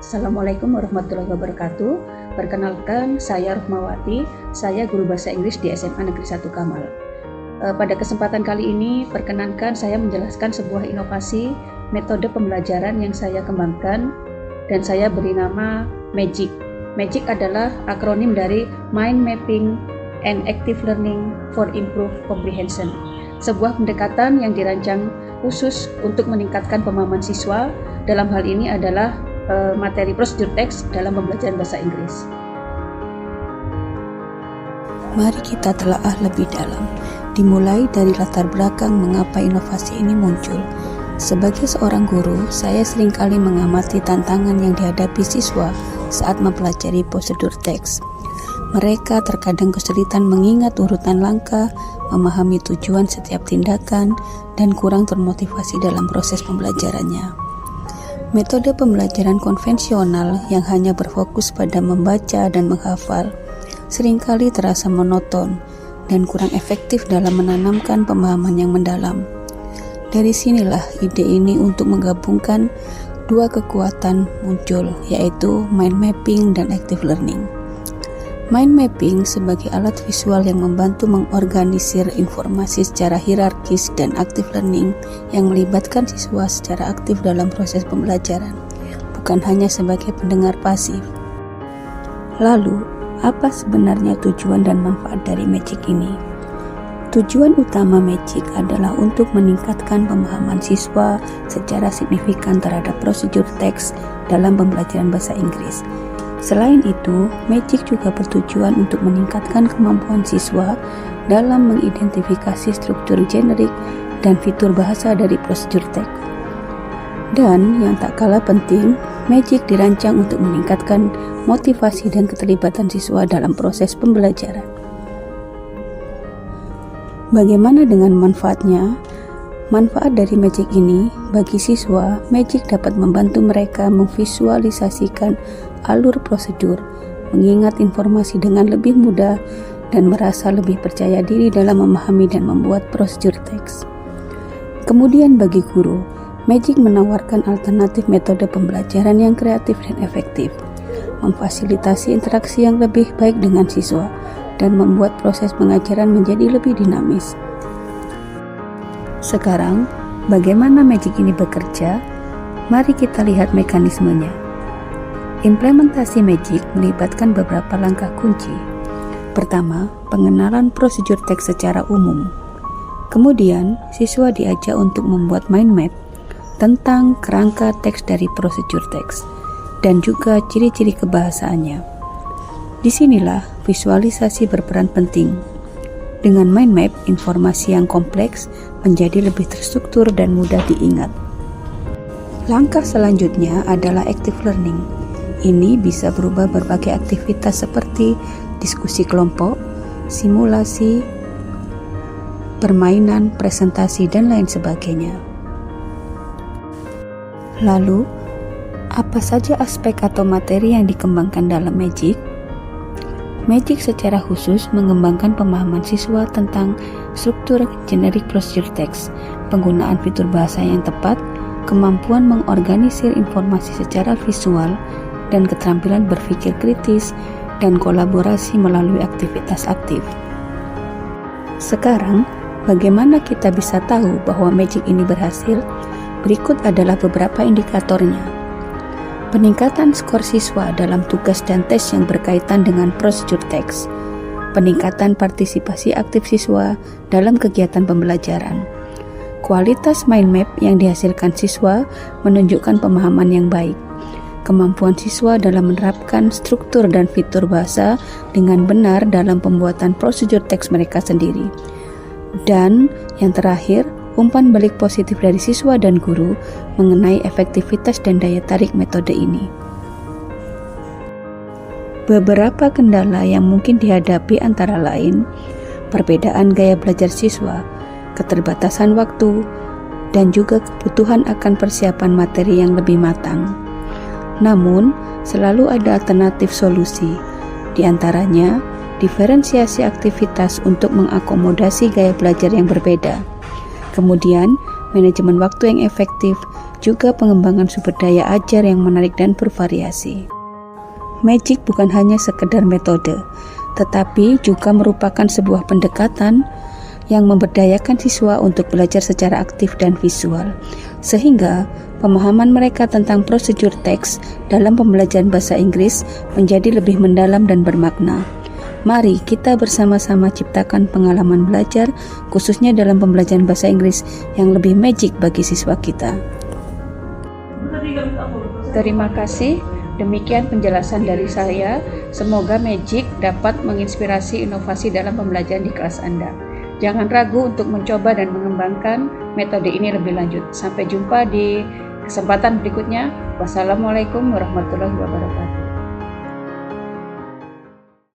Assalamualaikum warahmatullahi wabarakatuh. Perkenalkan, saya Ruhmawati. Saya guru bahasa Inggris di SMA Negeri 1 Kamal. Pada kesempatan kali ini, perkenankan saya menjelaskan sebuah inovasi metode pembelajaran yang saya kembangkan dan saya beri nama MAGIC. MAGIC adalah akronim dari Mind Mapping and Active Learning for Improved Comprehension. Sebuah pendekatan yang dirancang khusus untuk meningkatkan pemahaman siswa. Dalam hal ini adalah materi prosedur teks dalam pembelajaran bahasa Inggris. Mari kita telaah lebih dalam, dimulai dari latar belakang mengapa inovasi ini muncul. Sebagai seorang guru, saya seringkali mengamati tantangan yang dihadapi siswa saat mempelajari prosedur teks. Mereka terkadang kesulitan mengingat urutan langkah, memahami tujuan setiap tindakan, dan kurang termotivasi dalam proses pembelajarannya. Metode pembelajaran konvensional yang hanya berfokus pada membaca dan menghafal seringkali terasa monoton dan kurang efektif dalam menanamkan pemahaman yang mendalam. Dari sinilah ide ini untuk menggabungkan dua kekuatan muncul, yaitu mind mapping dan active learning. Mind mapping sebagai alat visual yang membantu mengorganisir informasi secara hierarkis dan active learning yang melibatkan siswa secara aktif dalam proses pembelajaran, bukan hanya sebagai pendengar pasif. Lalu, apa sebenarnya tujuan dan manfaat dari MAGIC ini? Tujuan utama MAGIC adalah untuk meningkatkan pemahaman siswa secara signifikan terhadap prosedur teks dalam pembelajaran bahasa Inggris. Selain itu, MAGIC juga bertujuan untuk meningkatkan kemampuan siswa dalam mengidentifikasi struktur generik dan fitur bahasa dari prosedur teks. Dan yang tak kalah penting, MAGIC dirancang untuk meningkatkan motivasi dan keterlibatan siswa dalam proses pembelajaran. Bagaimana dengan manfaatnya? Manfaat dari MAGIC ini, bagi siswa, MAGIC dapat membantu mereka memvisualisasikan alur prosedur, mengingat informasi dengan lebih mudah, dan merasa lebih percaya diri dalam memahami dan membuat prosedur teks. Kemudian bagi guru, MAGIC menawarkan alternatif metode pembelajaran yang kreatif dan efektif, memfasilitasi interaksi yang lebih baik dengan siswa, dan membuat proses pengajaran menjadi lebih dinamis. Sekarang, bagaimana MAGIC ini bekerja? Mari kita lihat mekanismenya. Implementasi MAGIC melibatkan beberapa langkah kunci. Pertama, pengenalan prosedur teks secara umum. Kemudian, siswa diajak untuk membuat mind map tentang kerangka teks dari prosedur teks dan juga ciri-ciri kebahasaannya. Disinilah visualisasi berperan penting. Dengan mind map, informasi yang kompleks menjadi lebih terstruktur dan mudah diingat. Langkah selanjutnya adalah active learning. Ini bisa berubah berbagai aktivitas seperti diskusi kelompok, simulasi, permainan, presentasi, dan lain sebagainya. Lalu, apa saja aspek atau materi yang dikembangkan dalam MAGIC? MAGIC secara khusus mengembangkan pemahaman siswa tentang struktur generik prosedur teks, penggunaan fitur bahasa yang tepat, kemampuan mengorganisir informasi secara visual, dan keterampilan berpikir kritis dan kolaborasi melalui aktivitas aktif. Sekarang, bagaimana kita bisa tahu bahwa MAGIC ini berhasil? Berikut adalah beberapa indikatornya. Peningkatan skor siswa dalam tugas dan tes yang berkaitan dengan prosedur teks. Peningkatan partisipasi aktif siswa dalam kegiatan pembelajaran. Kualitas mind map yang dihasilkan siswa menunjukkan pemahaman yang baik. Kemampuan siswa dalam menerapkan struktur dan fitur bahasa dengan benar dalam pembuatan prosedur teks mereka sendiri. Dan yang terakhir, umpan balik positif dari siswa dan guru mengenai efektivitas dan daya tarik metode ini. Beberapa kendala yang mungkin dihadapi antara lain perbedaan gaya belajar siswa, keterbatasan waktu, dan juga kebutuhan akan persiapan materi yang lebih matang. Namun, selalu ada alternatif solusi, di antaranya diferensiasi aktivitas untuk mengakomodasi gaya belajar yang berbeda. Kemudian, manajemen waktu yang efektif, juga pengembangan sumber daya ajar yang menarik dan bervariasi. Magic bukan hanya sekedar metode, tetapi juga merupakan sebuah pendekatan yang memberdayakan siswa untuk belajar secara aktif dan visual, sehingga pemahaman mereka tentang prosedur teks dalam pembelajaran bahasa Inggris menjadi lebih mendalam dan bermakna. Mari kita bersama-sama ciptakan pengalaman belajar, khususnya dalam pembelajaran bahasa Inggris yang lebih magic bagi siswa kita. Terima kasih. Demikian penjelasan dari saya. Semoga Magic dapat menginspirasi inovasi dalam pembelajaran di kelas Anda. Jangan ragu untuk mencoba dan mengembangkan metode ini lebih lanjut. Sampai jumpa di kesempatan berikutnya. Wassalamualaikum warahmatullahi wabarakatuh.